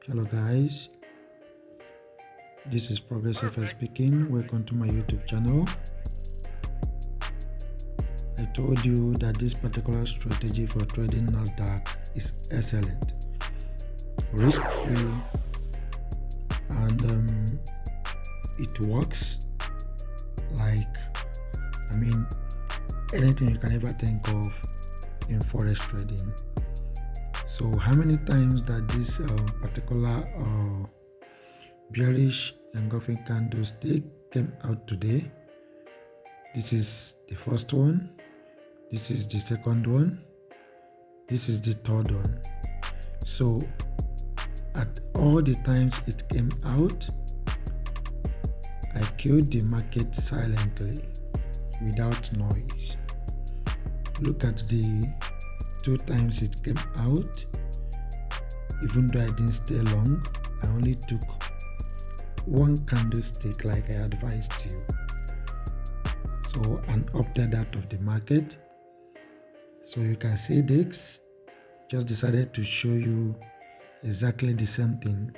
Hello guys, this is Progress FS speaking. Welcome to my YouTube channel. I told you that this particular strategy for trading NASDAQ is excellent, risk-free, and it works like, anything you can ever think of in forex trading. So how many times that this particular bearish engulfing candlestick came out today? This is the first one, this is the second one, this is the third one. So at all the times it came out, I killed the market silently without noise. Look at the 2 times it came out. Even though I didn't stay long, I only took 1 candlestick like I advised you. So and opted out of the market. So you can see this. Just decided to show you exactly the same thing.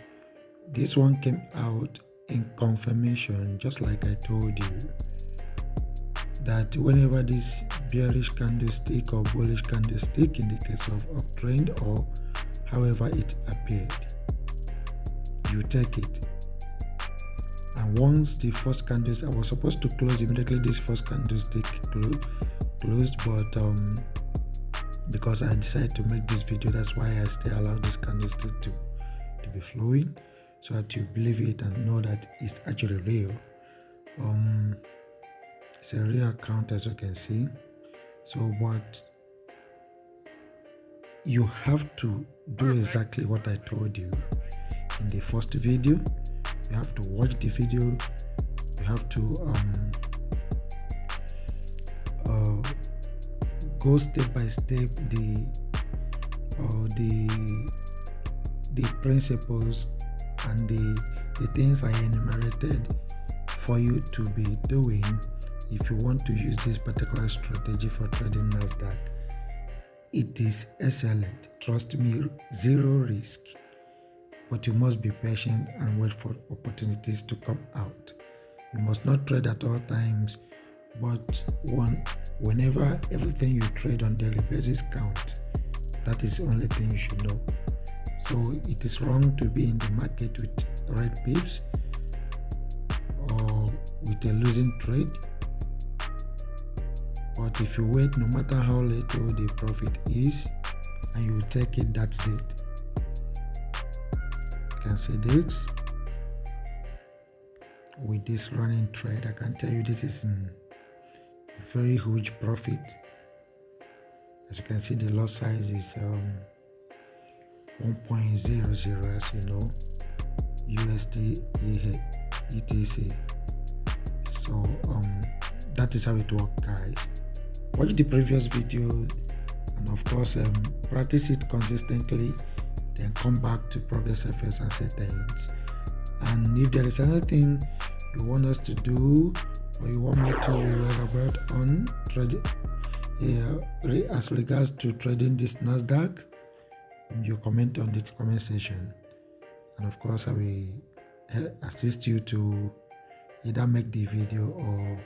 This one came out in confirmation, just like I told you, that whenever this bearish candlestick or bullish candlestick in the case of uptrend or however it appeared, you take it. And once the first candlestick, I was supposed to close immediately, this first candlestick closed, but because I decided to make this video, that's why I still allow this candlestick to be flowing, so that you believe it and know that it's actually real. It's a real account, as you can see. So what you have to do exactly what I told you in the first video. You have to watch the video. You have to go step by step the principles and the things I enumerated for you to be doing if you want to use this particular strategy for trading NASDAQ. It is excellent, trust me, zero risk, but you must be patient and wait for opportunities to come out. You must not trade at all times, but whenever everything you trade on daily basis count. That is the only thing you should know. So it is wrong to be in the market with red pips or with a losing trade. But if you wait, no matter how little the profit is, and you take it, that's it. You can see this. With this running trade, I can tell you this is in very huge profit. As you can see, the lot size is 1.00, as you know, USTEC. So that is how it works, guys. Watch the previous video and of course practice it consistently, then come back to Progress FS and say thanks. And if there is anything you want us to do or you want me to elaborate on as regards to trading this NASDAQ, you comment on the comment section, and of course I will assist you to either make the video or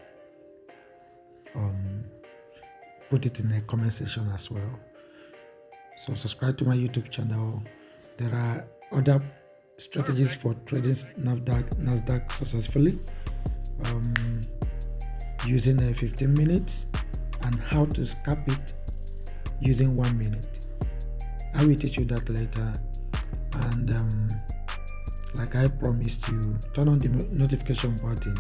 put it in the comment section as well. So subscribe to my YouTube channel. There are other strategies for trading NASDAQ successfully, using 15 minutes, and how to scalp it using 1 minute. I will teach you that later. And like I promised you, turn on the notification button